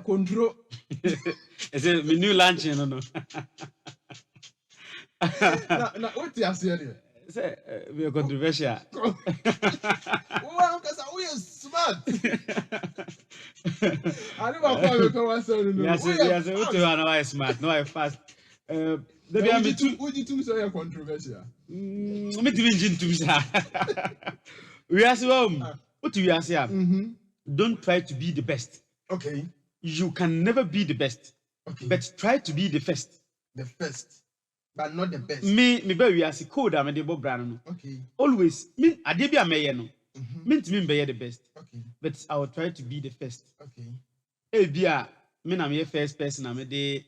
control. Is it my new lunch? No. Now, what you are saying? Say, we are controversial. Well, because we are smart. I don't know how to say Yes, what you are now smart, no, I fast. The would you two say controversial? Me to engine to say. We are what do you say? Don't try to be the best. Okay. You can never be the best. Okay. But try to be the first. The first, but not the best. Me be we as code am dey brand no. Okay. Always me ade bi ameye no. Me to me be the best. Okay. But I will try to be the first. Okay. E bia me na me first person am dey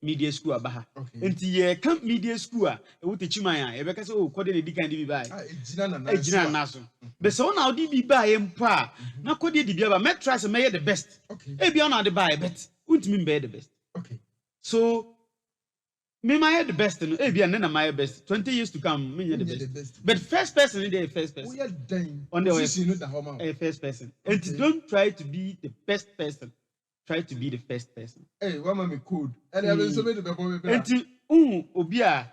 media school abaha. Okay. Enti ye camp media school a e wo Techiman a e be ka say o kode na di kan di bi bai. Ejina na so. But so na odi bi bai mpo a na kode di bi ba me try say me the best. Okay. E bia na ade bai but untimi be the best. Okay. So me my the best no e bia na my best 20 years to come me the best. But first person in the first person. We are dying. On the way. First person. Okay. And don't try to be the best person. Try to be the first person. Hey, what am I code? And I so many people. And obia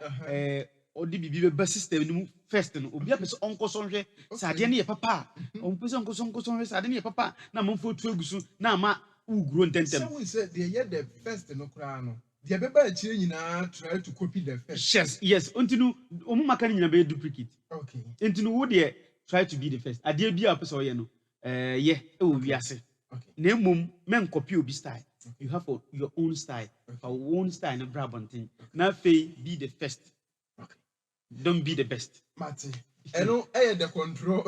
odi bibi be system no first no obia pese onko sonhwe sade ne ye papa on pese onko sonhwe sade ne ye papa na momfo tu egusu na ma ugro ntentem. So we said they are the first no kra no. The beba chire nyina try to copy the first. Yes. Untinu omu maka nyina be duplicate. Okay. Untinu wo de try to be the first. Ade bia pese oye no ye e wo wiase. Okay. Na mum men copy obi style. You have your own style. Our own style na brabontin. Na fe be the first. Okay. Don't be the best. Mate. Eno the control.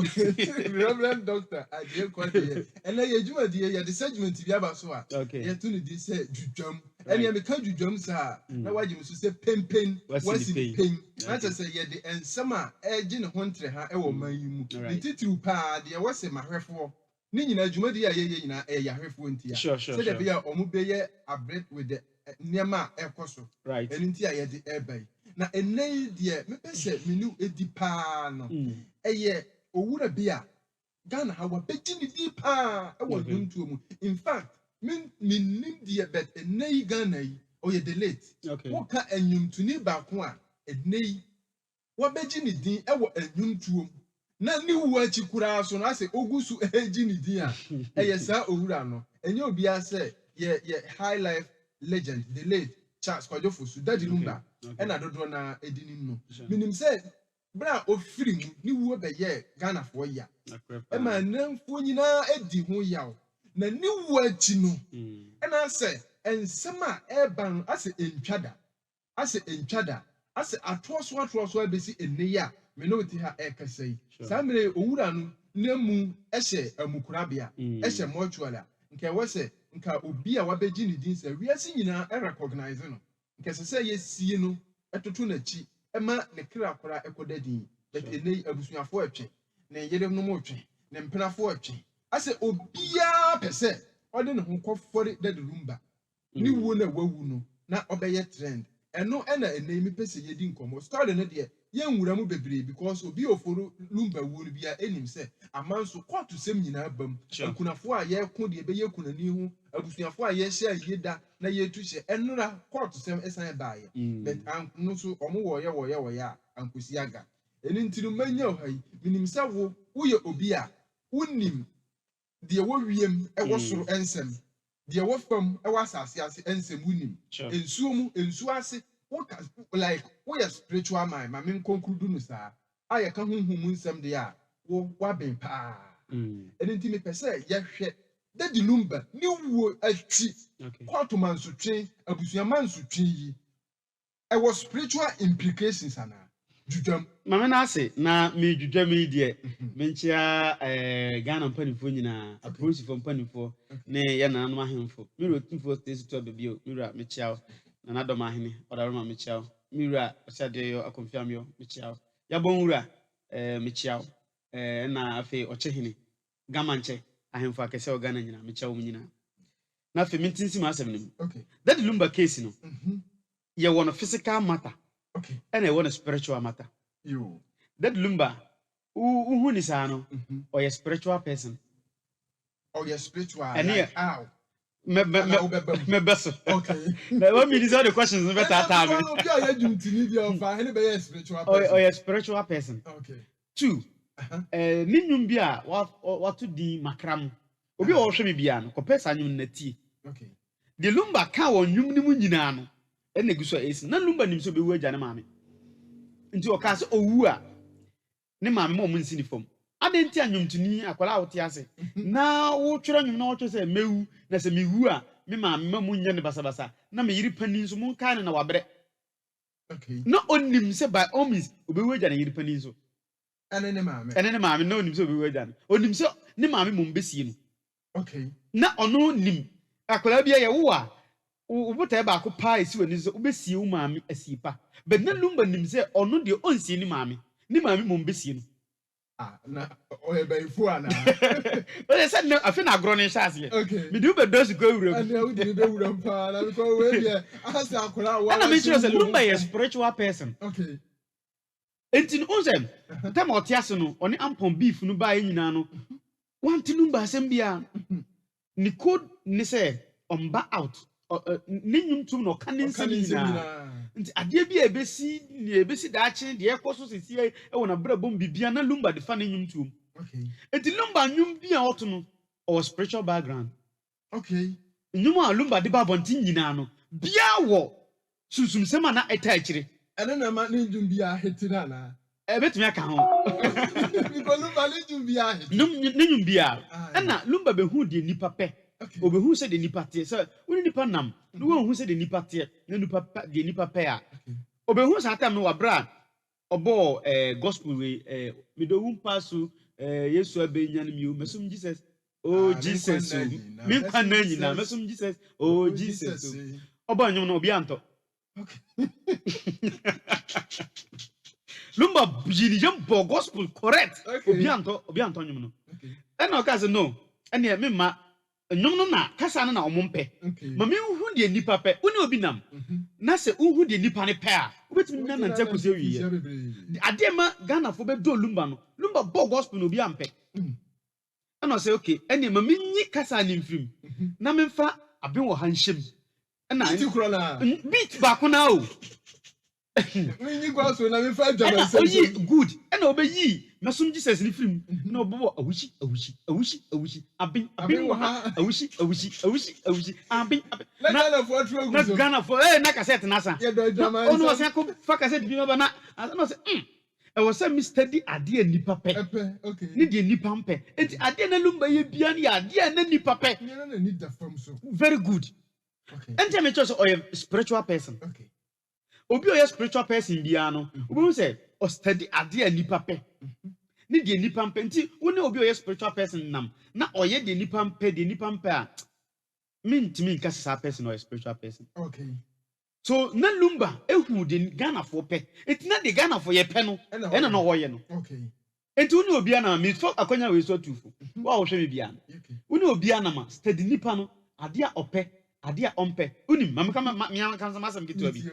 Reverend doctor, I dey quite here. And you juma dey the segment bi aba so a. Okay. You tunu dey say dwudwam. And you make dwudwam sa na waji musu say pen. What's the pen? Na say ye the ensama eji ne ho ntre ha e wo man yi mu. The titru pa dey was say mahwefo. Ni nyina dwuma dey ye nyina yahwefo ntia. Sure. Say dey be omu be ye abred with the niema ekoso. Right. Enu ntia ye dey ebe. Na enei de me pese menu edi pa no eye owura bia Ghana ha wa beti ni di pa e wo duntu mu. In fact min nim de bet enei Ghana yi oye the late wo ka enyumtuni ba ko a enei wa beji ni din e wo enyumtuo na ni wu achi kura so na se ogusu eji ni din a eye sa owura no enye obi a se ye high life legend the late Charles Kwajofosu daddy number and I don't know edini no minim say bra ofiri mu ni wo be ye Ghana for ya e ma namfo nyina edi ho yaw na ni wo achi no e na say ensema e ban ase entwada ase atoso abesi eneya me no ti ha e kasai sa mere owura no nemu e hye amukurabia e hye mortuary nke we say nka obi a wabeji ni din se wiase nyina e recognize no nke se ye sie no etoto na chi e ma ne kra akora ekoda din but enei abusuafo atwe na yere no mo twe ne mpenafo atwe ase obia pese ode ne ho kofore de rumba ni wo na wawu no na obeye trend eno na enei mi pese yedi nkomo story no de ye nwura mu bebre because obi oforo lumba wo no bia enim se amanso kwatu sem nyina bam akunafo a ye ko de be ye kunani hu abusuafo a ye hye yeda na ye tu hye enura kwatu sem esan baaye but no so omo wo ye a ankosi aga eni ntinu manya ohai minim se wo ye obi a unim de wo wiem e wo soro ensem de wo fam e wo asase ase ensem unim ensuo mu ensuo ase like we are spiritual mind ma men conclude no sa aye ka honhom nsem de a wo waben pa eni ntimi pese ye hwe de lumba ni wo achi kwatu mansutwe abusua mansutwe yi e was spiritual implications ana dudam mama na ase na me dudam yi de menchia Ghana mpanifo nyina apolisifoɔ mpanifo ne ye nananom ahemfo miro tumfo state to bebio miro mechia na nadom ahene odaroma mechia miro osiade yo akonfiam yo mechia yabon wura mechia na afi ochehene gamanche ahemfo akese o Ghana nyina mechia wo nyina na afi mintinsi ma asem nim that lumba case no ye won physical matter and I want a spiritual matter. That lumba, who is ano, or a spiritual person. Or your spiritual, and how? me best. Okay. What means all the questions better time. Oh, a spiritual person. Okay. 2. Ninyum bia what to di makram. Obi o hwe me bia no kopesa anyum na tie. Okay. De lumba ka won nyum ni mu nyina no. E na guso esi. Na lumba nim so be wu agya ne maame. Nti o ka se owu a ne maame mo mu nsi ni fam. Adenti anyum tuni akwala wote ase. Na wo twere anyum na wo twere se mewu na se mewu a me maame ma mu nya ne basabasa. Na me yiri pani nso mu nka ne na wabre. Okay. Na onim se by all means obi wu agya ne yiri pani nso. Ene ne maame na onim se obi wu agya ne. Onim se ne maame mo mbesi no. Okay. Na ono nim akwala bia ye wo a ubuta ba ko pa esi wani so ubesi wo maame asi pa. But na lumba nim se ono de onsi ni maame mo mbesi no. Na oyebaifu ana. But say no afi na agro ne nhyase. Okay. Me do be does go wura. And you do be wura pa na because we there asa akwala wa. Na me sure say lumba is spiritual person. Okay. Entin ozem tam otiase no oni ampon beef no ba nyina no. Want lumba asem bia ni code ni say omba out. Ninyum tum no kaninsi nyina. Nti ade bia ebesi daache de ekoso sisi e wona brabom bibia na lumba de fa ninyum tum. Okay. Enti lumba nyum bia oto no or spiritual background. Okay. Nyum a lumba de ba bonti nyina no bia wo susum sema na eta akire. Ene na ma ninyum bia hetina na. Betumi aka ho. Because lumba ninyum bia hetina. Ninyum bia. Na lumba be hu de nipa pe. Obehu se de nipa tie se woni nipa nam no won hu se de nipa tie na nipa de nipa pe a obehu sa tam no wabra obo gospel we me do hu pasu Yesu abenya no mi mesum Jesus oh Jesus mi kwan na nyina mesum Jesus oh Jesus obo nyum no obi anto lumba bini jumbo gospel correct obi anto nyum no e na o ka se no ene me ma nyom no na kasa na omompe ma me hu de nipa pe woni obi nam na se hu de nipa ne pe a obetumi na na nta kuze wiye ade ma Ghana fo be do lumba no lumba bo gospel no obi ampe ana say okay ene ma me nyi kasa ne mfrim na me mfa aben wo hanhyem na beat ba ko na o me nyi gospel na me fa adwama se good ena obeyi mesum Jesus ni film na obo awushi abin wa awushi abin na Ghana for true na Ghana for na cassette na sa ono wase ko fa cassette bi ba na no say e was say Mr. D ade nipa pe okay ni de nipa mpe enti ade na lumba ye bia ni ade na nipa pe na need the form so very good okay enti me choose or a spiritual person okay obi o spiritual person bia no obi say o study ade nipa pe ni de nipa mpe nti woni obi o spiritual person nam na oye de nipa mpe a ntimi nka sa person or spiritual person okay so na lumba ehu de Ghana for pe enti na de Ghana for ye pe no ena no woye no okay enti woni obi ana me for akonya we so tufo wa wo hwe me bia no woni obi ana ma study nipa no ade a ope ade a ompe woni mamka me kan sama sam kitu abi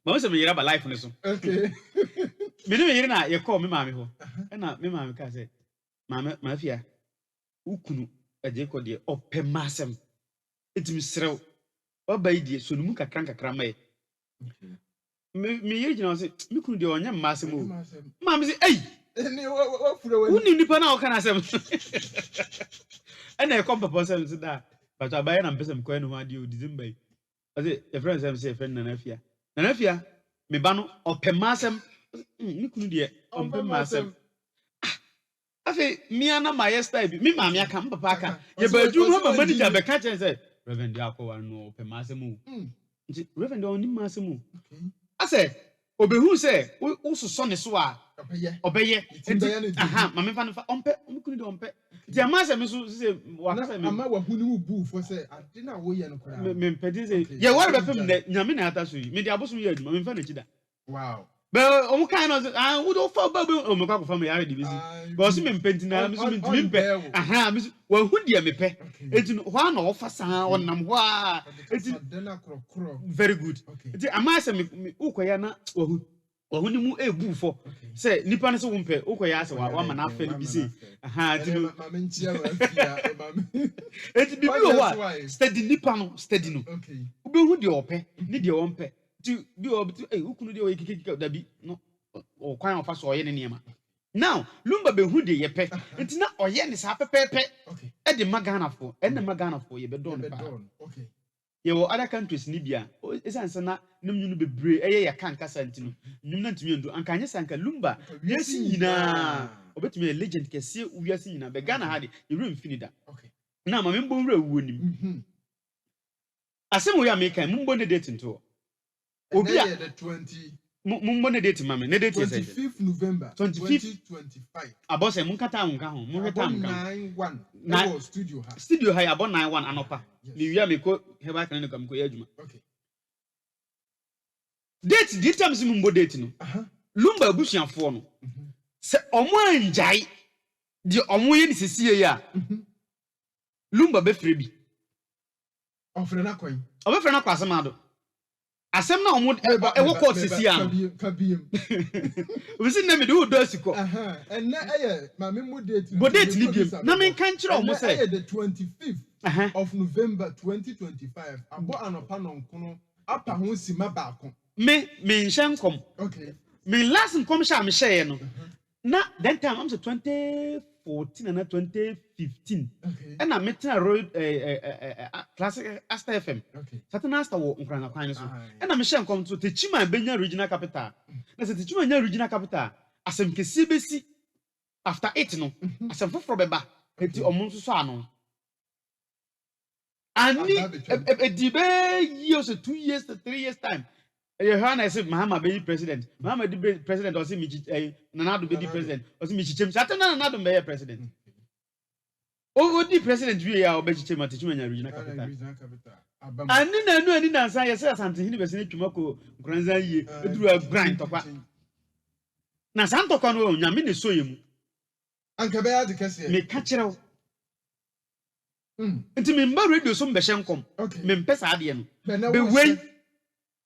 ma wose me yira ba life ne so okay me no yira na ye call me maame ho na me maame ka say maame mafia ukunu aje ko de ope masem etimi serew oba idie so numu kakran mai me yiri gina say me kunu de onya masem o maame say ei ni wa fura wani uni nipa na o kana sem ana e kom papa sem say da but abaye na mpesem ko enu ho ade o December yi ase e friend sem say friend na nafia me ba no ope masem me kunu de ope masem afi mi ana my style bi mi maame aka papa aka ye ba adwuma ba manager be ka chen say Reverend Akosua no ope masem o nti Reverend on ni masem o ase obehu say wo soso ne so a obeye aha mame fa no fa ompe omkunu de ompe dia masem so say wakasa me ama wahunu mu bu for say ade na wo ye no kora me mpedi say ye wore be fem de nyame na ata so yi me dia boso ye adwuma me fa na chida wow but omo kan no wo do fa ba omo kwa fa me yare de bisi but so me mpenti na me so me ntimi mpe aha me wahu dia me pe enti ho na wo fa sa wonam ho a enti de na krokro very good enti ama say me ukoya na wahu ohuni mu ebu fo say nipa ne so wompe ukoya ase wa ma na afa ni bi say aha ti no ma mentia wa afia ma eti bibi o wa steady nipa no steady no okay ube hu de ope ni de wompe ti bi o ukunu de o yekekeka dabi no o kwan ofa so oye ne niema now lumba be hu de yepe enti na oye ne sa pepepe okay e de maganafo e na maganafo ye be don pa okay ye wo other countries ni bia esanse na nim nyunu bebre eye ya kan kasa ntino nim na ntimi ndu anka anye sanka lumba yesi nyina obetumi legend kese wiase nyina be Ghana ha de yewre mfinida okay na ma membo wura wuo nim asem wo ya mekan membo ne date nto obi a the 20 membo ne date mame ne date yes 25th November 2025 abose mun kata nka ho mun heta nka 91 na studio ha abon 91 anopa ni wia me ko heba kan ne kam ko ya adwuma okay date di time si membo date no lumba abusuafo no se omo anjai di omo ye ni sesie ya lumba be free bi ofre na kwan obefre na kwasem ado asem na omo ewo court sesie ya kabiem obisi na me do do asiko and na eye ma membo date bo date ni biem na me kan kire omo say the 25th of November 2025 abo anopa no nkono apa ho sima baako me nshankom okay me last nkom sha me share no na that time I'm say 2014 and 2015 okay and I met a road classic Asta FM okay certain Asta wo nkran kwan so and I share nkom to Techiman benya regional capital na se Techiman nya regional capital asem kesi besi after 8 no asem foforo beba enti omo nso so ano ani edibe years 2 years to 3 years time Yohana said Muhammad be president. Muhammad be president or see me Nanado be president. Or see me chichem. Satana Nanado be president. O di president we ya obe chichem Techiman regional capital. Ani na nsa ye say asante hini be se twumako nkranza yie eduru agran tokwa. Na santokwa no nyame ne soye mu. Anka be ya de kese. Me ka kirew. Nti me mba radio so mbe hyenkom. Me mpesa ade no. Be wei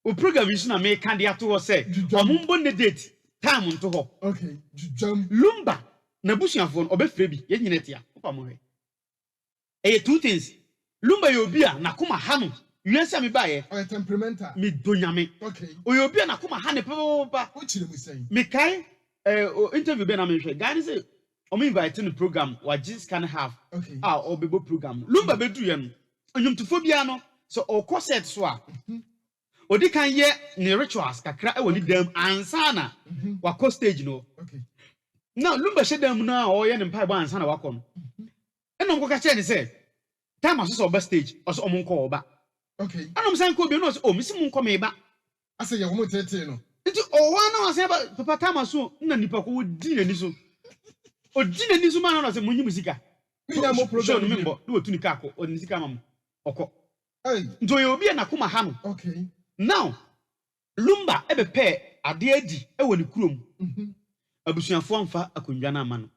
o program is na me kan de ato ho say omumbo ne date time nto ho okay jujam lumba na busuafo no obefre bi ye nyine tia opa mo he two things lumba ye obi a nakoma ha no wiase me ba ye temperamental me donyame okay o ye obi a nakoma ha ne papa o chire mu sai me kai interview be na me hwe guy say o me invite no program wa just can have okay obebo program lumba be du ye no onyumtufo bia no so o corset so a odi kan ye ne rituals kakra e woni dam ansana wako stage no okay now lumba shedam na o ye ne mpai ba ansana wako no eno nko ka che ne say time aso oba stage oso omonko oba okay anom san ko bi no o misi mu nko me ba ase ye wo tete no nti o wa na ase ba papa time aso na nipa ko di nani so o di nani so ma na se munyi musika mi na mo program no membo no otuni ka ko o nisika mam oko nto ye obi na kuma ha no okay now lumba ebe pe ade adi e woni kurom abusuafo amfa akondwa na ama no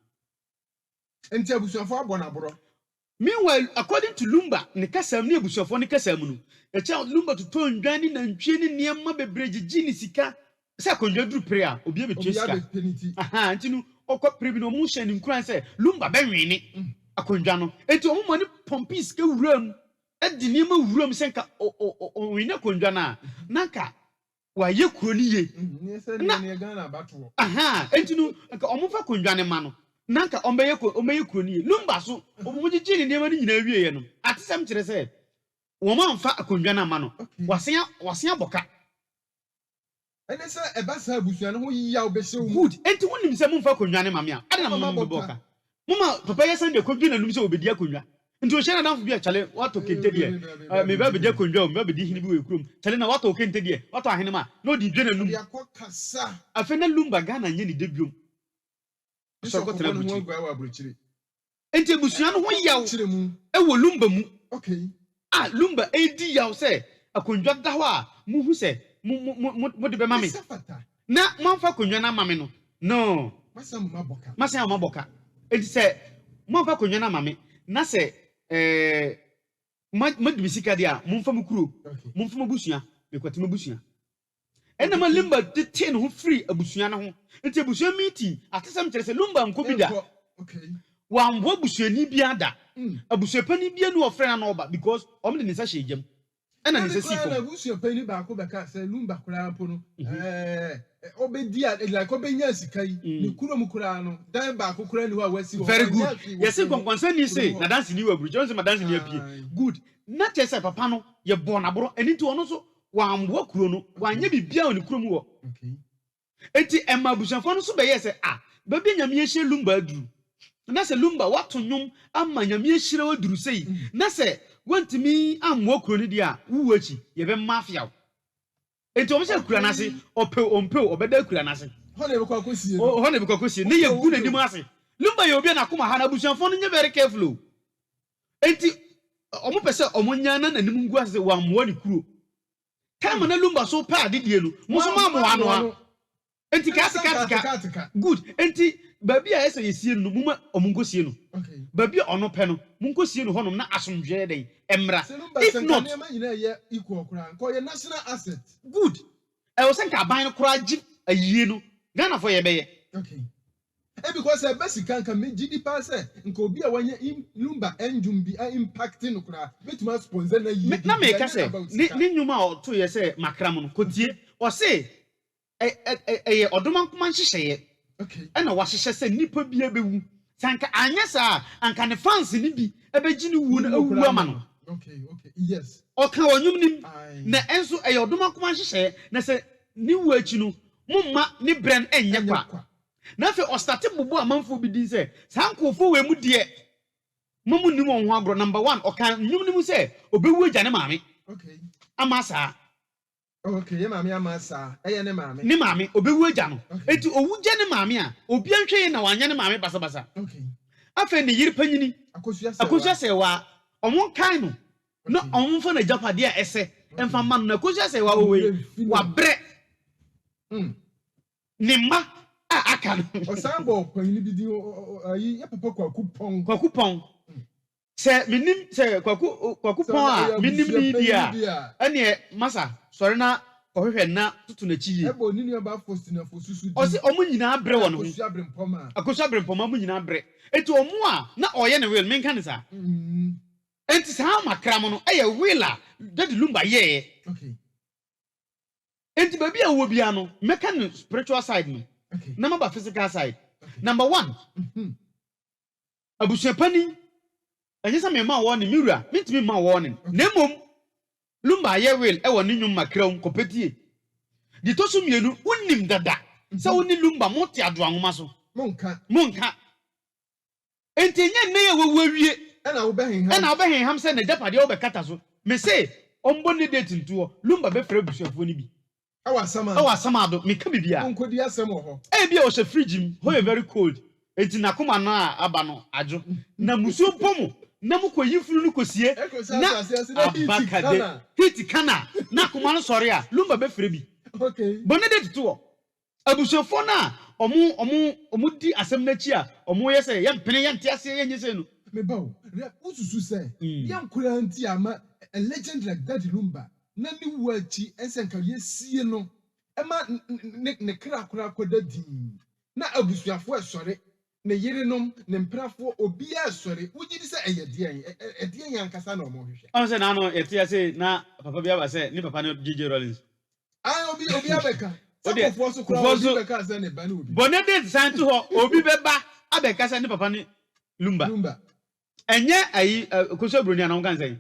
enti abusuafo abọ na boro meanwhile according to lumba ne kasam ne abusuafo ne kasam no e cha lumba to tondwa ni na ntwe ni niam bebre gigi ni sika se akondwa duru pre a obi abetwe sika aha nti no okọ prebi no mu hye ni nkuran se lumba benwene akondwa no enti omo ni pompis ke wuram edi niam wuram se nka o wina akondwa na nanka wa ye kuro ni ye na ne Ghana bato aha enti no nka omo fa akondwa ne ma no nanka omeye kuro ni ye lumba so omo gigi ni niam ni nyina wie ye no atesem kire se wo ma mfa akondwa na ma no wasen aboka ene se eba sa abusua no ho yiya obehye wo good enti wonim se mumfa akondwa ne ma me a ade na mama boka mama papa ye sande akondwa na num se obedi akondwa nti o share na danfo bi a chale wato kente die me ba bedi akondwa o me ba bedi hini bi we kurom chale na wato kente die wato ahene ma na odi dwe na num ya kasa afa na lumba Ghana nye ni debiom so ko tena mu gwa wa abrochire enti abusua no ho yaw e wo lumba mu okay lumba edi yaw se akondwa da ho a mu hu se mo de be mame na mamfa akondwa na mame no masa maboka enti se mamfa akondwa na mame na se madibisika dia mumfa mukuro mumfa mabusua mekwati mabusua ɛna ma lumba tete no ho free abusua no ho nti abusua meeting atesam kyerɛ sɛ lumba nko bi da okay wa mbo abusuani bi ada abusua pani bi anu ofre na oba because om de nisa hye gyam ɛna nisa sifo na abusua pani ba ko bɛka sɛ lumba kura po no obedi like obenya sika yi ne kuro mu kura no dan ba ko kura ni wa wasi very good yes konkonsa ni say na dance ni wa buru jonse ma dance ni apie good na chese papa no ye bo na boro eni ti ono so wa mbo kuro no wa nya bibia oni kuro mu wo okay enti emma abusuafo no so be yes ba bi nyame hye lumba aduru na se lumba wato nwom ama nyame hye waduru sei na se wantimi amwo kuro ni dia wuwu achi ye be mafia enti o se kura na se ompe obeda kura na se ho na be kwa kosie ho na be kwa kosie ne ye gu na nim ase lumba ye obi na koma ha na abusuafo no nye very careful enti omo pese omo nya na nanim ngu ase wa mwo ni kuro kama na lumba so pa adidie no mo so ma mo ano enti ka good enti baby a ese yesie no muma omunkosie no okay baby ono pe no munkosie no honom na asomdwe den emra if not equal kura ko ye national asset good e wo senka ban no kura gi ayie no Ghana for ye be ye okay because a basic can me gidi pass nko obi a wanya lumba enjum bi a impacting no kura betuma sponsor na yi na me ka se ni nyuma o to ye se makram no kotie o se odoma nkoma nhyehyeye okay na wa hyehyɛ se nipa bi abewu sanka anya sa anka ne fans ni bi abegi ni wu na awu ama no okay yes o ka wonyum nim na enso odoma nkoma nhyehyeye na se ni wu achi no mumma ni brand enye kwa na fe o start bubu amanfo bi din se sankofo we mu de mamu nim won ho agro number 1 o ka nyum nim se obewu agya ne maame okay amasa okay ye maame amasa eye ne maame ni maame obewu agya no enti owu gya ne maame a obi anhwe na wanya ne maame basa okay afa ne yiri panyini Akosua Serwaa omon kan no na omon fa na japade a ese emfa man na Akosua Serwaa owe wa bre ni ma aka no osambo panyini bi di ayi ya papa kwaku pon se minim se kwaku pon a minim ni dia ene masa sori na ohwehwe na tutu na chi ye ebo ni nua ba fosti na fosusu o se omo nyina bre wo no Akosua brempoma mo nyina bre eti omo a na oye ne will menka ne sa enti sa makram no eye will a dadi lumba ye okay enti baby a wo bia no meka no spiritual side no okay na maba physical side number 1 abusuapani enye sa me ma wo ne miwura mitimi ma wo ne na mom lumba ye will e wo ne nyum makram kopetie di to so mienu unnim dada sa woni lumba mote ado anwoma so monka enti nye ne ye wo wie na wo behen ham se na japade wo be kata so me say ombo ne date ntuo lumba be frɛ abusuafo ni bi awasama do me ka bibia onkodi asem ho bia o se fridge m ho ye very cold enti na koma no a aba no ajo na musuo pomo na mu koyi furu no kosie na abakade hiti kana na koma no sori a lumba be frɛ bi okay bonne date to abusuafo na omu di asem na chi a omu ye se ye mpene ye ntia se ye nyese no me bawo ususu se ye nkura nti ama a legend like that lumba na ni wachi esenka ye sie no ema ne kra kra koda din na abusuafo esore ne yerenom ne mprafo obi esore wugidi se edien yankasa na omo hwehwe am se na no etia se na papa bia ba se ni papa no JJ Rollins obi abeka sakofo so kra obi beka se ne ba na obi bonede santo ho obi beba abeka se ni papa ni lumba enye ayi Akosua Bronii na nkan se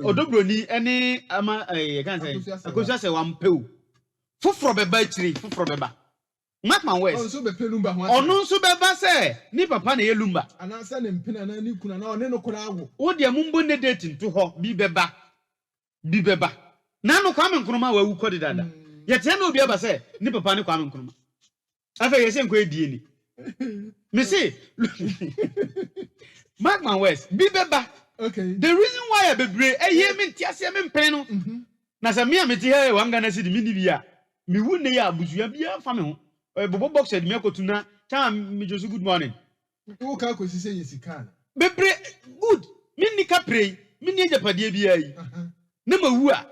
Odo Bronii ene ama kan se Akosua Serwaa mpeu foforo beba chiri foforo beba Markman West onso be pelumba ho onu nso beba se ni papa na ye lumba ana se ne mpena na ni kuna na one no kura awo wo de mumbo ne date nto ho bi beba na no Kwame Nkrumah wa wu kodi dada ye te na obi aba se ni papa ni Kwame Nkrumah afa ye se nko edie ni me say Markman West bi beba okay the reason why I be hear me ntiase me mpene no na se me ameti he wanga na si di mi ni bia mi wu ne ya abusua bia fa me ho bobo boxer me akotu na cha me josu good morning wo ka ko sise yesika bebre good mi ni ka pray mi ni japade bia yi na ma wu a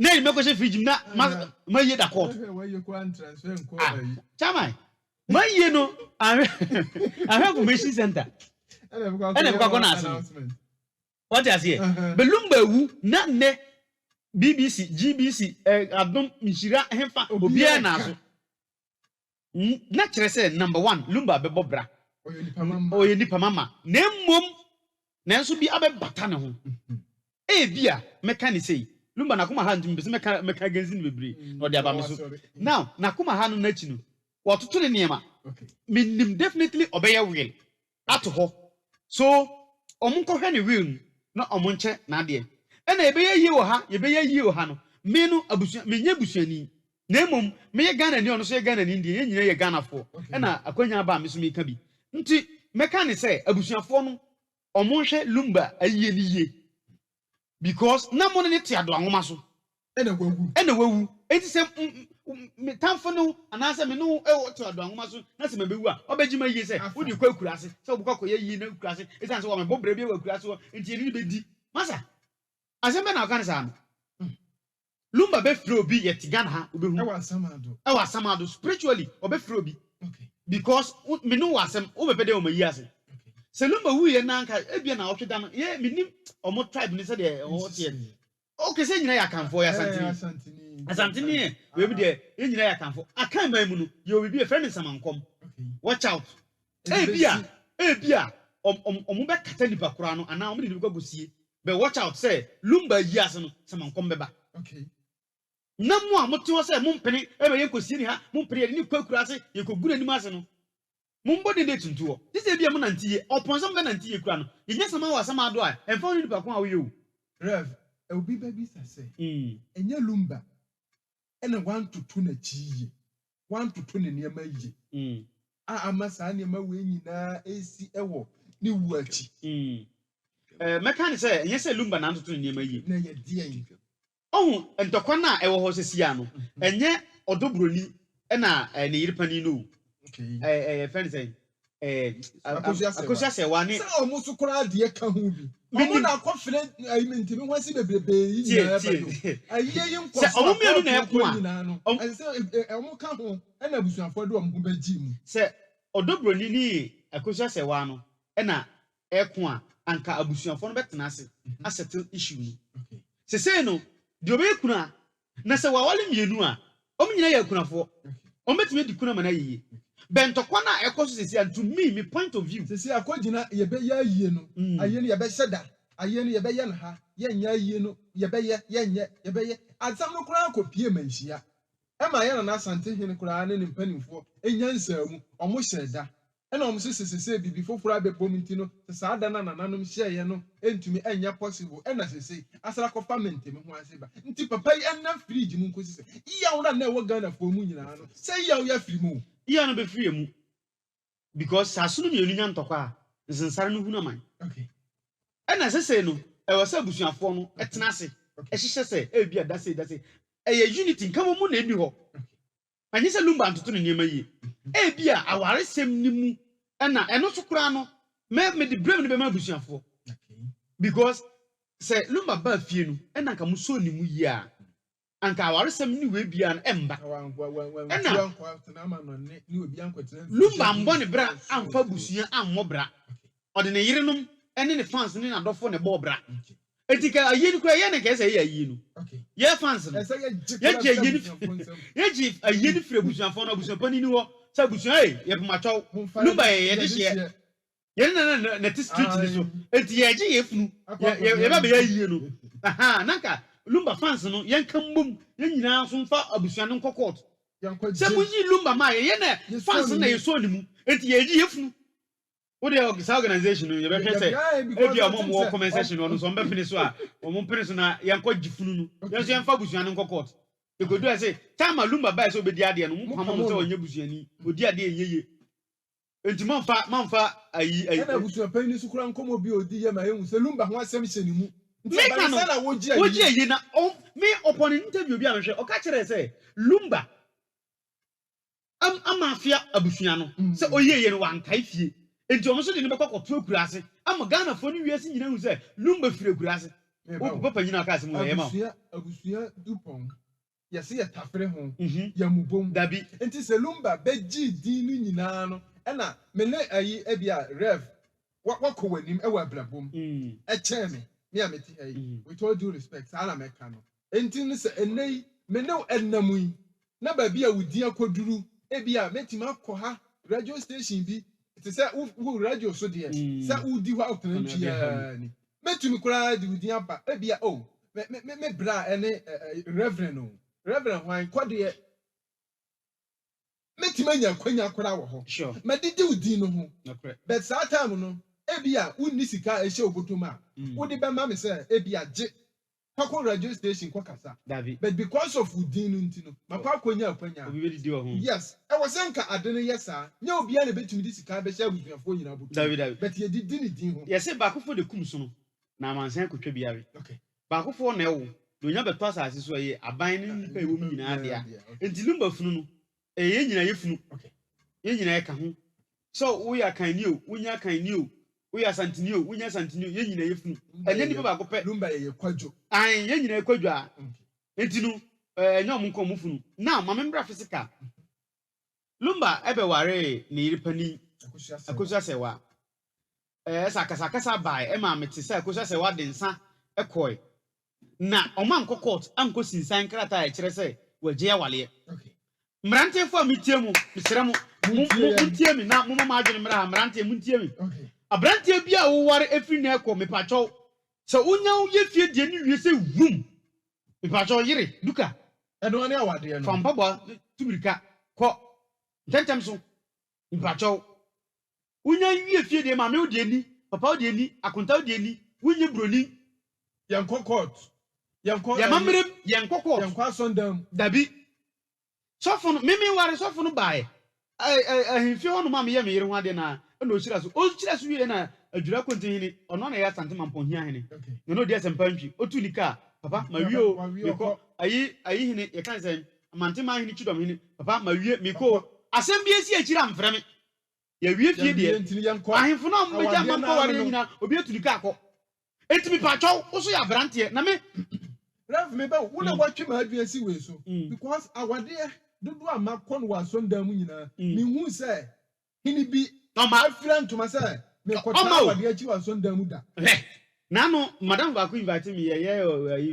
na me ko she fridge na ma ye da court Why you go and transfer and call chama ma ye no ahwe information center and announcement what is here belumba wu na ne BBC GBC adom mishira hemfa obia na so na kire say number 1 lumba be bobra oye nipa mama na mmom na enso bi abebata ne ho bia meka ni sei lumba na kuma ha ntim be meka genzi ni bebre no de aba me so now na kuma ha no na chi no wototo ne niema minim definitely obeye will ato ho so omunko hwe ne will na omunche na de ena ebeye yi wo ha yebeye yi wo ha no me no abusu menye busuani na emom me ye Ghana ni ono so ye Ghana ni ndie ye nyina ye Ghana fo ena akwanya ba me so me ka bi nti meka ni say abusuafo no omunhwe lumba ayiye ni ye because na mo ne te ado anwoma so ena wawu enti se me tamfo no anase me no e te ado anwoma so na se mabewu a obegima yiye se wo di kwa akurase se obukọ ye yi na akurase esan se wo me bobre bi wa akurase wo enti eni be di masa asembe na kan sa no lumba be free obi yet Ghana ha obehu e wa samado spiritually obe free obi because me no wasem wo be pede o mayi ase se lumba wu ye na nka ebia na otweda no ye menim omo tribe ni se de o tie okay se nyina ya kanfo ya asantini we bi de ye nyina ya kanfo akan ban mu no ye obi be friend samankom watch out ebia omo be kata nipa kura no ana omo de nipa gosie be watch out say lumba yi ase no samankom beba na mo a mote wo say mo mpene ebe ye kosie ni ha mo mpene ni kwakura ase ye kogura ni ase no mo mbodi de tuntuo this e bia mo nantiye oponso be nantiye kura no ye nya sama wa sama do a emfa ni nipa ko a wo ye o rev e obi ba bi sase enya lumba ena 1 to 2 na chiye 1 to 2 ne niam ayi amasa niam we nyina esi ewo ni wuachi meka ni say ye say lumba na ntoto niam ayi na ye die ohun entokwa na ewo ho sesia no enye Odo Bronii na ne yiripani no friend say Akosua Serwaa ni say omo so kura de ka hu bi omo na confident ayimenti mi hwasi bebrebe yi na ayiye yin ko say omo mienu na eko a say omo ka ho na abusuafo de omo baji mu say Odo Bronii ni Akosua Serwaa no na eko a anka abusuafo no betena ase a settle issue ni say no de obekuna na se wawale mienu a omnyina ya kunafo ombetime di kuna mana yiye bentokwa na ekoso sesi and to me point of view sesi akogina ye be ya yiye no aye no ye be seda aye no ye be ye no ha ye nya yiye no ye be ye nye ye be ye azam no kura akopie manhia e ma ye na asante hene kura ne mpanimfo enya nsamu omo hyeda ena omo sesese bibi foforo abebom ntino saa da na nanom hyeye no entumi enya possible ena sese asara ko family me ho ase ba nti papa yi ena fridge mu nkosi se iya wona na ewo Ghana fo mu nyina no se iya wo ya firi mu iya no be free mu because sasunu mi enu nya ntokwa nsensare no huna man ena sese no e wo se busuafo no etena ase e hyehye se e bia dase e unity nkamo mu na eni ho anyi se lumba ntoto ne niema yi e bia aware sem ni mu ena eno so kura no me de blame no be ma busuafo because say lumba ba fie no ena nka muso ni mu yi a anka aware sem ni we bia no emba ena lumba mbo ne bra amfa busua ammo bra ode ne yirenom ene ne fans ne adofo ne bo bra etika ayi ni kura ye ne ka say ayi no ye fans no ye je ayi ni fire busuafo no busuapani ni wo sa busua ye pemacho lumba ye de hye ye na te street ni so enti ye je ye funu ye ba be ayi no aha nanka lumba fans no ye nkambom ye nyina so mfa abusua no kokot se mu yi lumba ma ye na fans na ye so ni mu enti ye je ye funu wo de organization no ye be hwe say e bia mo comment section no so mbe fini so a mo mpini so na ye nkọ gifunu no ye so ye mfa abusua no kokot e go do I say time lumba ba so be di ade no mo pam mo so onye busuani odi ade yeye enti manfa ayi na busuapan ni sukura nkomo bi odi ye ma ye hu se lumba ho asem hye ni mu nti ba na woji ayi na me upon interview bi a hwe o ka kire say lumba amafia abusua no se oyeye no wankai fie enti omo so de ne bekọ koto akurase ama Ghana fo ni wiase nyina hu se lumba fire akurase papa nyina ka asem we ma abusua dupon yɛse yɛ tafere ho yɛ mubom dabi enti sɛ lumba bɛgye din no nyinaa no ɛna me ne ayi ebia rev wakɔ w'anim ɛwɔ abrabom ɛkyɛn me a meti ha yi with all due respect saa na mɛka no enti no sɛ ɛnɛ yi me ne ɛnam yi na baabi a wodi akɔduru ebia mɛtumi akɔ ha radio station bi te sɛ wo radio so deɛ sɛ wodi hɔ akɔtena ntwia ni mɛtumi koraa de wodi aba ebia o me bra ɛne reverend o reverend hwan kɔdeɛ mɛtumi anya kwanya koraa wɔ hɔ mɛdidi wodi no ho but saa time no ebia wonni sika ɛhyɛ obotom a wodi bɛma me sɛ ebia gye Pako radio station kwa kasa. But because of within no, my pako nya kwanya. Yes, I was saying ka adene yesa. Nya obi a na betumi di sika be share with your phone nyina botu. But ye did din ho. Yes, ba akofo de kum so no. Na mansan kotwa biare. Okay. Ba akofo na ewo. Do nya beto asase so ye aban ne nipa ewo mi nyina dia. Enti lumba funu no. Ye nyina ye funu. Okay. Ye nyina ye ka ho. So we are kan ni o, wunya kan ni o. We are santini o, wunya santini o, ye nyina ye funu. Enye nipa ba ko pe. Lumba ye kwadwo. An ye nyina ye kwadwo a. Enti no enye omko mo funu. Now mama mbra physical. Lumba ebe ware ne yiripani. Akosua Serwaa. Sakasa bai e ma mete say Akosua Serwaa de nsa ekoi. Na oman ko court anko sinsan krata e kire say waje ya wale. Okay. Mrante fo mitie mu, misere mu. Muntie mi na mo ma adwene mra mrante muntie mi. Okay. Abrante bia wo ware efri na ekọ mepacho. Se unya wo ye fie de ni wie se wum. Mepacho yire duka. Eno ani awade no. Fam baba tumirika ko. Tentem so. Mepacho. Unya wie fie de ma me odi ani, papa odi ani, akonta odi ani, wunye broni. Yanko court. Yanko ya mamrem yanko court. Yanko asondam. Dabi. Sofo no mimi ware sofo no bae. Ahimfi ho no ma me ye me yire ho ade na no chira so o chira so wie na adwura kontihini ono na ya sante mampon hia hene no no dia sempantwi otu nika papa mawie meko ayi hene ye kan say amantema hene chidom hene papa mawie meko asem bi esi akira mfrɛ me ya wie fie de ahimfo no mbeja mampo ware nyina obi etu nika akọ etimi pacho wo so ya brante na me Rev me ba wo na watwe ma adua si we so because awade dodo amakọ no wasondam nyina me hu say hini bi no ma friend to myself me ko try wade achi wasondam da nano madam ba ko invite me ye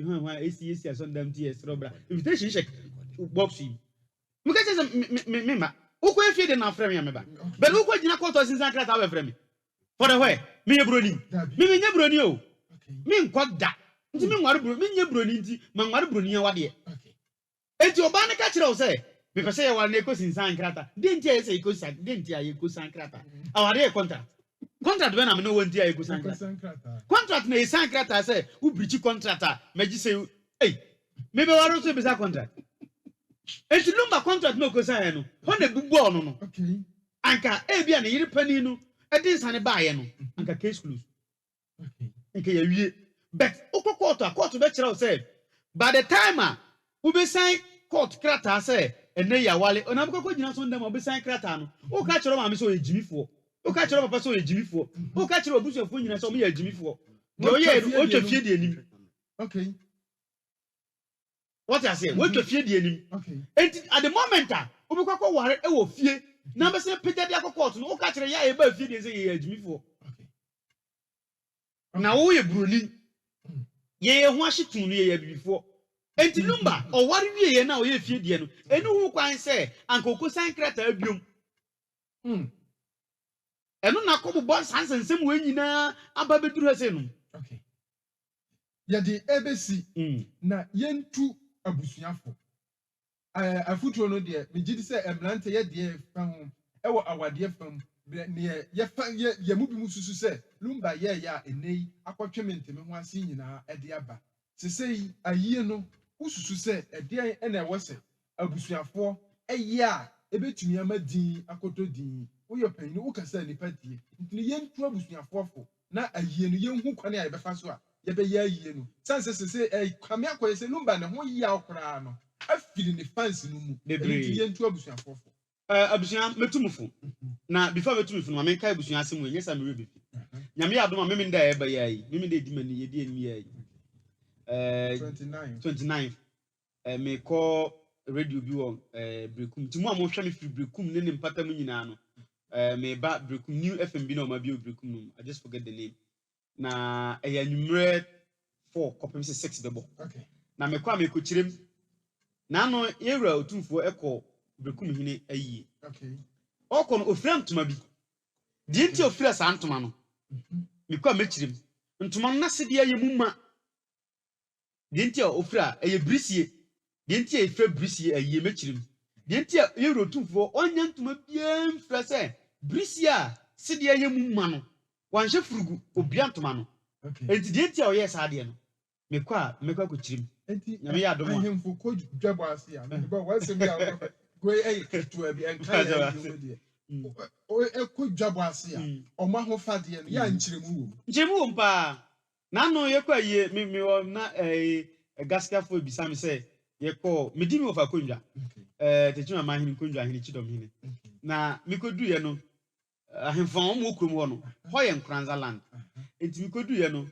hwan esi asondam ti esrobra invitation check box yi me ka say me ma uko efie de na frame ya me ba but uko gina court sinsan krata we frame for the way me ye broni me nye broni o me nkoda nti me nware broni me nye broni nti ma nware broni ya wade enti oba ne ka kire o say me pese ye wale ne ko sinsan krata de nti ye say ko san de nti ye ko san krata awade contract when am no won nti ye ko san krata contract na ye san krata say u breach contract meji say eh me be waro so be sa contract enti lumba contract no ko san no ho na bubu ono no okay anka e bia na yiri pani no e din san ba ye no anka case close okay nke ya wie but court be kire o say by the time we be sign court krata say ene ya wale onam kokko gina so ndam obi san krata no o ka kire ma me so ejimifo o ka kire papa so ejimifo o ka kire obusuafo nyina so me ya ejimifo de o ye o twa fie de anim okay what I say o twa fie de anim okay and at the moment obi kokko ware e wo fie na be say pete de court no o ka kire ya e ba fie de say ye ejimifo okay na wo ye broni ye ho ahyetu no ye bibifo enti lumba o ware wie ye na o ye fie die no enu hu kwan se anka okosan krata abiom enu na ko bo sansensem we nyina aba beduru hase no okay ya de ebesi na yentu abusuafo afutuo no de me gidi se emlante ye de fa ho ewo awade fam ne ye mu bi mususu se lumba ye ya enei akotwe menteme ho ase nyina ede aba sesei ayie no ususu se ede ena ewose abusuafo eye a ebetumi amadin akotodin wo ye panyin wo kasa nipa die ntini yentu abusuafo fo na ayie no yenhu kwane a yebefa so a yebe ye ayie no sanse sese kwame akoye se lumba ne ho yi akora no afiri ne fans no mu ntini yentu abusuafo fo abusua metumufo na before metumufo no menka abusua asem we nyesa me rebefi nyame adoma me nda e ba yayi me de di mani ye di enmi yayi 29th me call radio bi won Brekum ti mo hwe me free Brekum ne mpata mu nyina no me ba Brekum new FM bi na o ma bi Brekum no I just forget the name na eyanumre 4 kopem 6 bebo okay na me kwa me ko kirem na no yewura otumfo ekọ Brekum hine ayi okay okọ no ofira ntoma bi die nti ofira sa ntoma no me kwa me kirem ntoma na se dia yemu ma die nti ofira eye brisie die nti efira brisie ayi me kirem die nti yewura otumfo onya ntoma biem fra se brisie a se dia yemu ma no wanhye furugu obia ntoma no okay enti die nti oyɛ saa de no me kwa ko kirem enti nyame ya domo ahemfo ko dwabo ase a me ba wase bi a go to abi enka ya yi de o ko dwabo ase a o ma ho fade no ya nkyeremu wo mpa na no ye kwa ye me wo na gaska fo bisa me se ye ko me di mi ofa konwa Techiman ma hini konwa hini chidom hini na me ko du ye no ahemfo mo krom ho no ho ye nkranza land enti me ko du ye no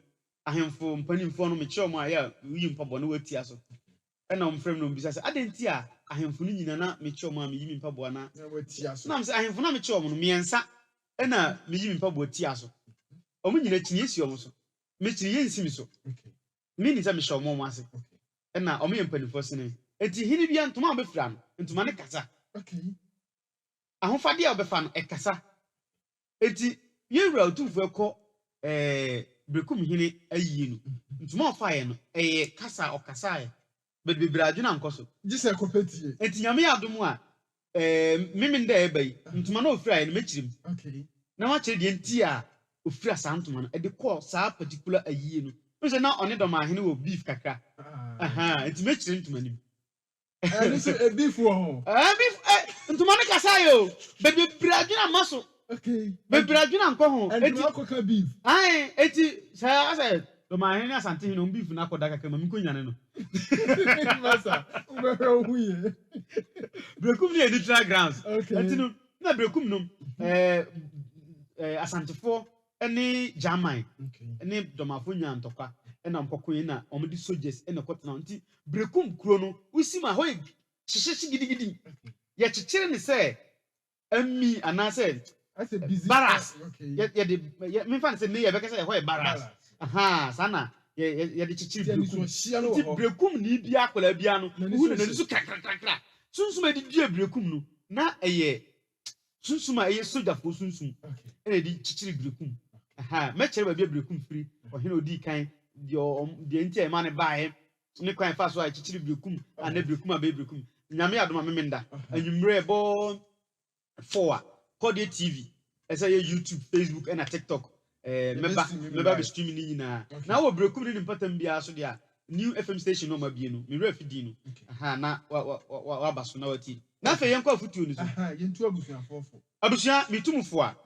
ahemfo mpanimfo no me kire mo aya yi mpabo na wati aso na omfrem no bisa se adenti a ahemfo no nyina na me kire mo a me yi mpabo na wati aso na me se ahemfo na me kire mo no miensa na me yi mpabo ti aso omo nyina kini esi omo so me kiri yensi mi so okay me ni se me show mo ase na omo ye mpanimfo sene enti hini bia ntoma obefra no ntoma ne kasa okay ahofade a obefa no ekasa enti yewura otumfo ekọ Brekum hini ayi no ntuma ofaye no kasa okasa ye bebra adwuna nkoso gise kopetie enti nyame adom a mimi nda ebai ntuma na ofira ye no mechirim okay na wa kire de enti a ofira sa ntuma no de call sa particular ayi no nse na one dom ahene wo beef kakra enti mechirim ntuma nim so a beef wo ho beef ntuma ne kasa yo bebra adwuna maso okay bebra adwuna nko ho enti akoka beef eti sa asa dom ahene asante hino beef na akoda kakra ma mi ko nyane no masa ubehwe huye Brekum ni neutral grounds okay enti no na Brekum no asantefo ene German okay ene domafo nyantokwa ena mpokoyi na omdi soldiers ene kotena nti Brekum kuro no usima ho hyehyehye gidigidi ye kyekere ne se ammi anase as a busy baras okay ye de me fan se ne ye beka se ho baras sana ye de kyekere Brekum Brekum ni bia akola bia no hu ne nsu kakrakra sunsum edi dua Brekum no na eye sunsum eye soldier fo sunsum ene di kyekere Brekum me kyere ba bia Brekum free ohene odi kan de enti e ma ne baaye ne kwan fa so a kyekere Brekum ana Brekum a be Brekum nyame adoma memenda anwumre bo 4 Kode TV esa ye YouTube Facebook and TikTok meba be streaming ni nyina na wo Brekum ni mpatam bia so dia new FM station no ma bie no me refidi no na wa baso na wati na fe yen kwa futuo ni so yentu abusuafofo abusua mitumfo a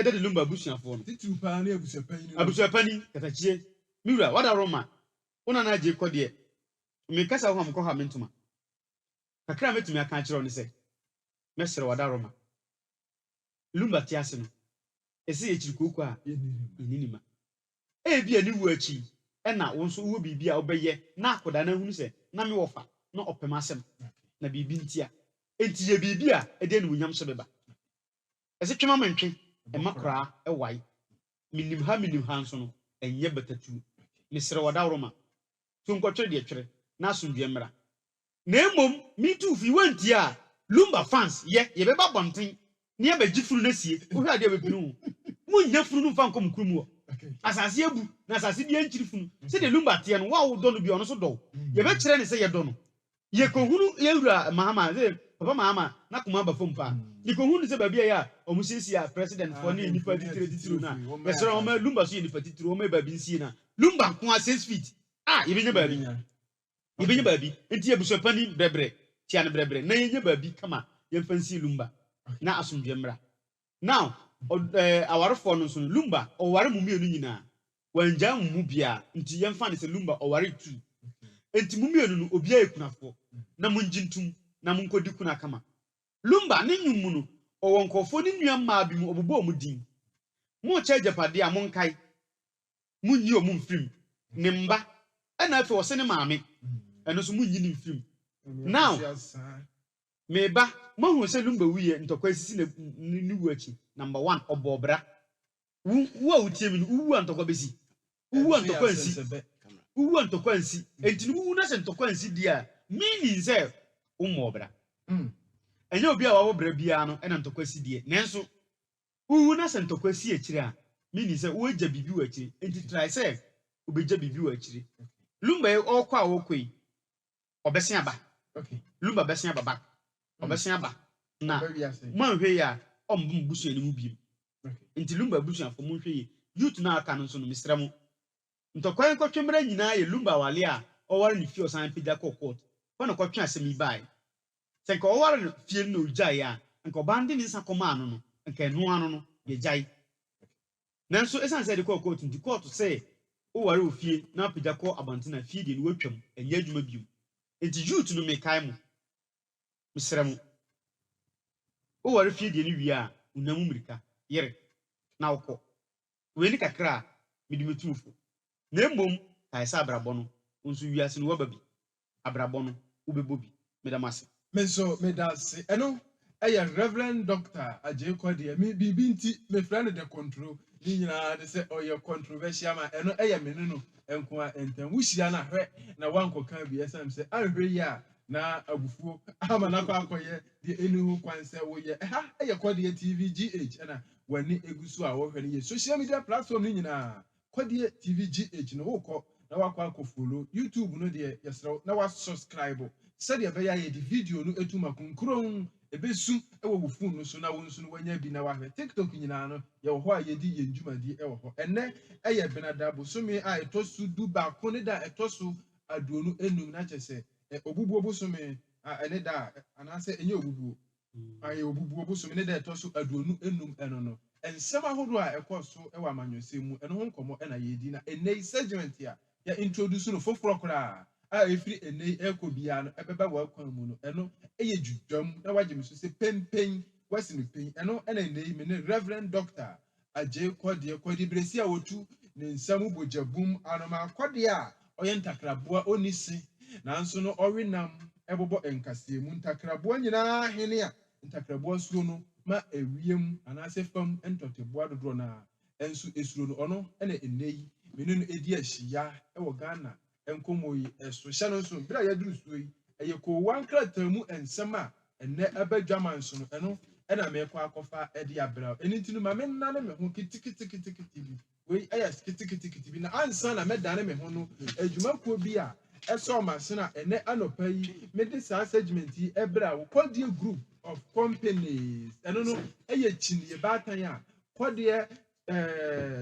de lumba abusuafo no titu pa na abusuapani abusuapani katachie miwura wada roma una na je Kode me kasa ho amko ha mentuma kakra metumi aka kire oni se mesere wada roma lumba tiase no ese ye kirikoko a eninima bia ni wu achi na wo nso wo bibia obeye na akoda na hunu se na me wofa na opem asem na bibi ntia enti ye bibia de ne wunyam so beba ese twema mentwe makra wai minim ha nso no enye batatu mesere wada roma so nkotwe de twere na asundwe mra na emom me too fi wantia lumba fans ye beba bonten ne abaji furu na sie wo hwa de abepinu mu nya furu no fa nkom kurum asase abu na asase bia nkyiri funu se de lumba tie no wa wo do no bia ono so do ye be kire ne se ye do no ye kohunu ye wura mahama se papa mahama na kuma ba fompa ye kohunu se ba bia ya omusisi a president for ne nipa titire na mesra o ma lumba so ye nipa titire o ma ba bi nsi na lumba ko a 6 feet ye be nya ba bi enti abusuapani brebre tia ne brebre na ye nya ba bi kama ye fansi lumba na asomdwe mra now awarefo no so lumba oware mu mienu nyina wanja mu bia nti yemfa ne se lumba oware tu enti mu mienu no obia ekunafo na munjintum na munkodi kuna kama lumba ne nyumu no owonkofo ne nua ma bi mu obobo mu din mu che japade a munkai munyi o mumfrim ne mba ɛna afei ɔsɛ ne maame ɛno so munyi ne mfirim now meba mahu sɛ lumba wuye ntɔkwa sisi na ne wu akyi number 1 ɔbɔbra wo a wotie mi no wu a ntɔkwa besi wu a ntɔkwa nsi wu a ntɔkwa nsi enti no wu na sɛ ntɔkwa nsi di a meaning sɛ wo mɔbra ɛnyɛ obi a wawo bra bia no ɛna ntɔkwa si die nanso wu na sɛ ntɔkwa si akyire a meaning sɛ wo agya bibi wɔ akyire enti try sɛ obegya bibi wɔ akyire lumba ɔkɔ a wɔkɔ yi ɔbɛsen aba lumba bɛsen aba back ɔbɛsen aba na manhwɛ yi a ɔmbɔ busua ne mu biem nti lumba busua fo monhwɛ yi youth na aka no nso no misrɛ mo ntɔkwa nkɔtwemra nyinaa yɛ lumba wale a ɔware ne fie ɔsan pagya kɔ court hɔ na kɔtwe asɛm yi bae sɛ nka ɔware ne fie no ogyae a nka ɔbande ne nsa kɔmaa no no nka ɛnoa no no yɛgyae nanso ɛsiane sɛ de kɔ court nti court sɛ woware wɔ fie na apagya kɔ abɔntena fie deɛ no watwam ɛnyɛ adwuma biom nti youth no mekae mo misrɛ mo woware fie deɛ no wie a wonam mmirika yere na wokɔ wei ni kakra a mede metumfo na mmom kae sɛ abrabɔ no nso wiase no waba bi abrabɔ no wobɛbɔ bi medam ase menso medase ɛno ɛyɛ reverend doctor agye kɔdeɛ me biribi nti mefrɛ no the control ni nyinaa de sɛ ɔyɛ controversial ma ɛno ɛyɛ me no nko a ntam wuhyia na hwɛ na wankɔka bi ɛsɛm sɛ ahwɛ yi a na abufuo ama na akɔyɛ de enu kwan sɛ woyɛ ɛha ɛyɛ kɔdeɛ tv gh ɛna wani egu so a wɔhwɛ no yɛ social media platform ni nyinaa kɔdeɛ tv gh no wokɔ na wakɔ follow youtube no deɛ yɛsrɛ na wa subscribe sɛdeɛ ɛbɛyɛ yɛ de video no etum akonkron ebesu ɛwɔ wo phone no so na wo nso no wanya bi na wahwɛ tiktok nyinaa no yɛwɔ hɔ a yɛdi yɛn dwumadi ɛwɔ hɔ ɛnɛ ɛyɛ benada bosome a ɛtɔ so du baako ne da ɛtɔ so aduonu enum na kyɛ sɛ obubuo bosome a ɛne da anaasɛ ɛnyɛ obubuo ayɛ obubuo bosome ne da ɛtɔ so aduonu enum ɛno no nsɛm ahodoɔ a ɛkɔ so ɛwɔ amanyɔsɛm mu ɛno ho nkɔmɔ ɛna yɛdi na ɛnɛ segment a yɛ introduce no foforɔ koraa a efiri ene ɛkɔ bia no ɛbɛba wɔkwan mu no ɛno ɛyɛ dwudwam na wagye me so sɛ pempen wasi no pen ɛno ɛna ene yi me ne reverend doctor agye kɔdeɛ bresi a wotu ne nsɛm bogyabum anoma kɔdeɛ a ɔyɛ ntakraboa onisi nanso no ɔrenam ɛbobɔ nkaseɛ mu ntakraboa nyinaa hene a ntakraboa suo no ma ewiem anaasɛ fam ntɔteboa dodoɔ na ɛnso esuro no ɔno ɛna ene yi me ne no edi ahyia ɛwɔ Ghana enkomo yi ɛso hyɛ no nso bira yɛduru suo yi ɛyɛ ko wankrata mu ensɛm a ɛnɛ ɛbɛdwama nso no ɛno ɛna mɛkɔ akɔfa ɛde abra ɛni ntinu ma me nna ne me ho kitikiti bi wei ɛyɛ kitikiti bi na ansa na mɛdane me ho no adwumakuo bi a ɛsɔ ma se na ɛnɛ anɔpa yi mede saa segment yi ɛbra wo kɔdeɛ group of companies ɛno no ɛyɛ kyiniye baatan a kɔdeɛ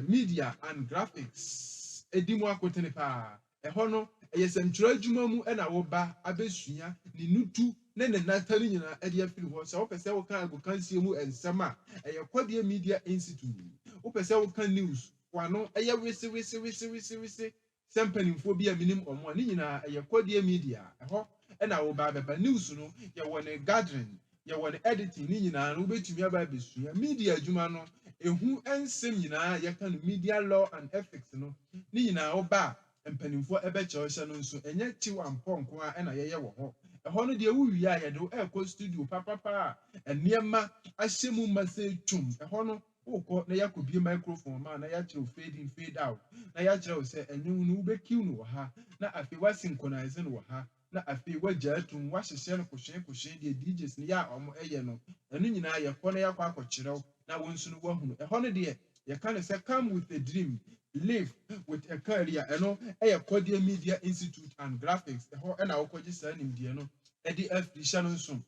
media and graphics edi mu akotene paa ɛhɔ no ɛyɛ sɛntwerɛ adwuma mu ɛna woba abɛsua ne nutu ne ne natare nyinaa ɛde afiri hɔ sɛ wopɛ sɛ woka agokansie mu nsɛm a ɛyɛ kɔdeɛ media institute wopɛ sɛ woka news wano ɛyɛ wisi sɛ mpanimfoɔ bi a minim ɔmo a ne nyinaa ɛyɛ kɔdeɛ media ɛhɔ ɛna woba abɛba news no yɛwɔ ne gathering yɛwɔ ne editing ne nyinaa no wobɛtumi aba abɛsua media adwuma no ehu nsɛm nyinaa yɛka no media law and ethics no ne nyinaa woba mpanimfoɔ ɛbɛkyɛw hyɛ no nso ɛnyɛ tiwa mpɔnko a ɛna yɛyɛ wɔ hɔ ɛhɔ no deɛ wowie a yɛde ɛkɔ studio papapa a nneɛma ahyɛ mu ma sɛ twum ɛhɔ no wokɔ na yɛakɔ bie microphone ma na yɛakyerɛw fade in fade out na yɛakyerɛw sɛ ɛnwom no wobɛkiw no wɔ ha na afei wasynchronize no wɔ ha na afei wagya atum wahyehyɛ no kohyɛn deɛ DJs no yɛ a ɔmo ɛyɛ no ɛno nyinaa yɛkɔ na yɛakɔ akɔkyerɛw na wɔn nso no wahunu ɛhɔ no deɛ yɛka no sɛ come with a dream live with a career ɛno ɛyɛ kɔdeɛ media institute and graphics ɛhɔ ɛna wokɔgye saa nimdeɛ no ɛde afiri hyɛ no nso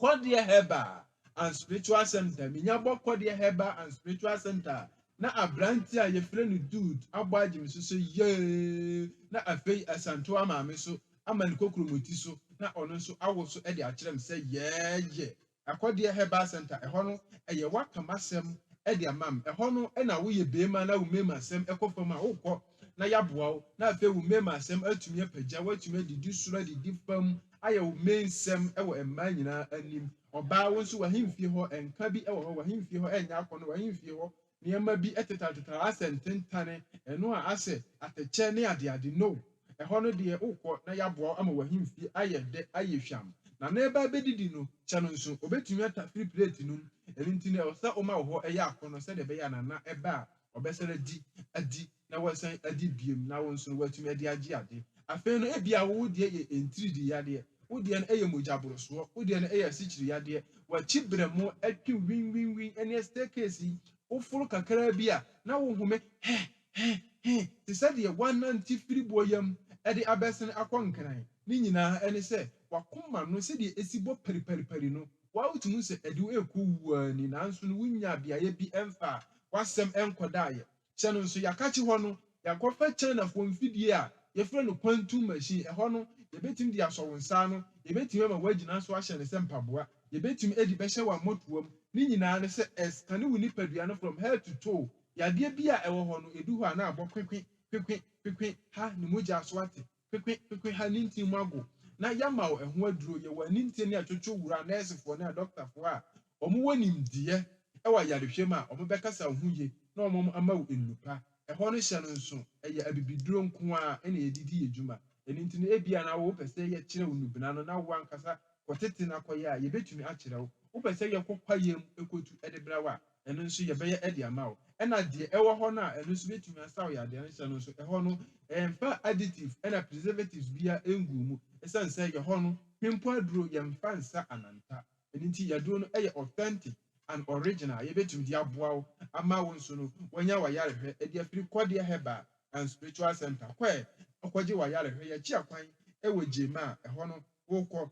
kɔdeɛ herbal and spiritual center minyabɔ kɔdeɛ herbal and spiritual center na abrante a yɛfrɛ no dude abɔ agye me so yee na afei asanto amaame so ama ne kokromoti so na ɔno nso awo so ɛde akyerɛ me sɛ yɛɛyɛ akɔdeɛ herbal center ɛhɔ no ɛyɛ wakamasɛm ɛde amam ɛhɔ no ɛna woyɛ beema na wo mema asɛm ɛkɔ fam a wokɔ na yaboa wo na afei wo mema asɛm atumi apagya watumi adidi soro adidi fam ayɛ wo mensɛm ɛwɔ mmaa nyinaa anim ɔbaa wo nso wahemfie hɔ ɛnka bi ɛwɔ hɔ wahemfie hɔ ɛnyɛ akɔ no wahemfie hɔ nneɛma bi ɛtetateta asɛ ntentane ɛno a asɛ atɛkyɛ ne adeade no ɛhɔ no deɛ wokɔ na yɛaboa ama wahemfie ayɛ dɛ ayɛ hwam na eba bɛdidi no kyɛ no nso obɛtumi ata free plate no ɛno nti no ɛwɔ sɛ ɔma wɔ hɔ ɛyɛ akɔnɔ sɛdeɛ ɛbɛyɛ anana ɛba a ɔbɛsɛn adi na wɔsan adi biem na wɔn nso wɔatumi adi agye ade afei no ebi a wo deɛ yɛ ntiridi yadeɛ wo deɛ no ɛyɛ mogyaborosoɔ wo deɛ no ɛyɛ asikyiri yadeɛ wɔakyi brɛ mo atwi winwinwin ɛne staircase yi woforo kakra bi a na wo home te sɛ deɛ wanante firi boɔ yam ɛde abɛsɛn akɔ nkran ne nyinaa ɛne sɛ wakoma no sɛdeɛ esi bɔ pɛripɛripɛri no wawutumi sɛ ɛde wo ɛkɔ wuani nanso no wonya beaeɛ bi ɛmfa wasɛm ɛnkɔdaeɛ kyɛ no nso yɛakakye hɔ no yɛakɔfa Chinafoɔ mfidie a yɛfrɛ no quantum machine ɛhɔ no yɛbɛtumi de asɔ wo nsa no yɛbɛtumi ama woagyina so ahyɛ ne sɛ mpaboa yɛbɛtumi de bɛhyɛ wɔ mmɔtoam ne nyinaa ne sɛ ɛskane wo nipadua no from head to toe yadeɛ bi a ɛwɔ hɔ no ɛdu hɔ a na abɔ kwekwe ha ne mogya so ate kwekwe ha ne ntim mu ago na yama wo ɛho aduro yɛwɔ ani ntie ne atwotwo wura nɛɛsefoɔ ne adɔktafoɔ a ɔmo wɔ nimdeɛ ɛwɔ yarehwɛ mu a ɔmo bɛkasa wo ho yie na ɔmo ama wo nnupa ɛhɔ no hyɛ no nso ɛyɛ abibiduro nko a ɛna yɛdidi yɛ dwuma ɛno nti no ebia na wo pɛ sɛ yɛkyerɛ wo nubena no na wo ankasa kɔtete na kɔyɛ a yɛbɛtumi akyerɛ wo wo pɛ sɛ yɛkɔ kwayam ekotu ɛde brɛ wo a ɛno nso yɛbɛyɛ ɛde ama wo ɛna deɛ ɛwɔ hɔ no a ɛno nso bɛtumi asaw yɛ adeɛ no hyɛ no nso ɛhɔ no ɛmfa additive ɛna preservatives bia ɛngu mu ɛsiane sɛ yɛhɔ no hwempo aduro yɛmfa nsa ananta ɛno nti yɛduro no ɛyɛ authentic and original yɛbɛtumi de aboa wo ama wo nso no wɔnya wayarehwɛ ɛde afiri kɔdeɛ herbal and spiritual center kɔɛ ɔkɔgye wayarehwɛ yɛkyi akwan ɛwɔ gyema a ɛhɔ no wokɔ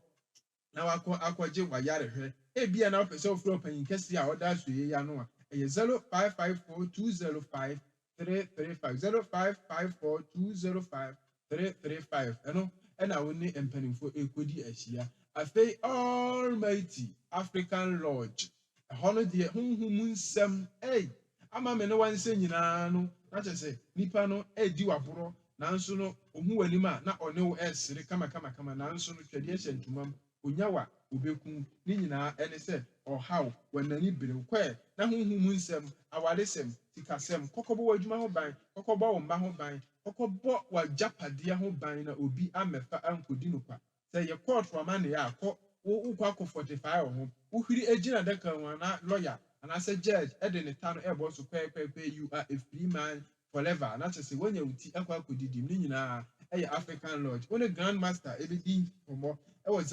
na wakɔ akɔgye wayarehwɛ ebia na wopɛ sɛ wofrɛ ɔpanyin kɛse a ɔda so yɛ ya no a ɛyɛ 0554205335 0554205335 ɛno ɛna wo ne mpanimfoɔ ɛkɔdi ahyia afei almighty African Lodge ɛhɔ no deɛ honhom nsɛm ama me ne wansɛ nyinaa no na kyerɛ sɛ nipa no adi waborɔ nanso no ohu w'anim a na ɔne wo ɛsere kama nanso no twɛdeɛ hyɛ ntoma mu onyawa obeku ne nyinaa ɛne sɛ ɔhaw wɔnani berew kɔɛ na honhom nsɛm awaresɛm sikasɛm kɔkɔbɔ w'adwuma ho ban kɔkɔbɔ wo mma ho ban kɔkɔbɔ w'agyapadeɛ ho ban na obi amɛfa ankɔdi no kwa sɛ yɛ kɔɔto ama ne yɛ akɔ wokɔ akɔ 45 wɔ ho wohwiri agyina daka ho na lawyer anaasɛ judge ɛde ne ta no ɛbɔ so kwɛkwɛkwɛ you are a free man forever na kyerɛ sɛ woanya wo ti akɔ akɔdidi ne nyinaa ɛyɛ African Lodge wo ne grandmaster ɛbɛdi nkɔmmɔ ɛwɔ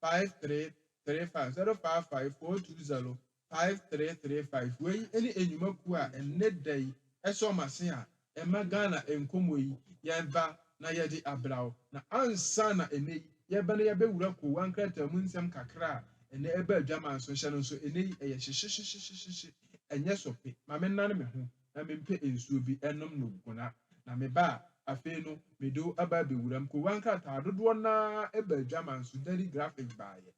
0554205335 0554205335 wei ɛne enyumaku a ɛnnɛ da yi ɛsɔ ɔmase a ɛma Ghana nkɔmmɔ yi yɛba na yɛde abraw na ansa na ɛnɛ yi yɛba na yɛbɛwura ko wankrata mu nsɛm kakra a ɛnɛ ɛba adwama nso hyɛ no nso ɛnɛ yi ɛyɛ hyehyehyehyehye ɛnyɛ sɔpe ma me nane me ho na mempɛ nsuo bi ɛnom no gona na me ba afei no me do aba abɛwura ko wankrata dodoɔ na ɛba adwama nso daily graphic baayɛ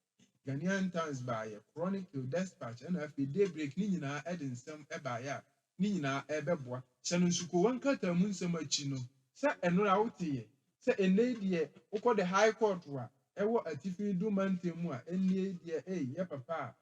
Ghanaian Times baayɛ Chronicle Dispatch ɛna afei Daybreak ne nyinaa ɛde nsɛm ɛbaayɛ a ne nyinaa ɛbɛboa hyɛ no nso ko wankrata mu nsɛm akyi no sɛ ɛno a woteyɛ sɛ ɛnɛ deɛ wokɔ the high court a ɛwɔ atifi do mantam mu a ɛnɛ deɛ yɛ papa a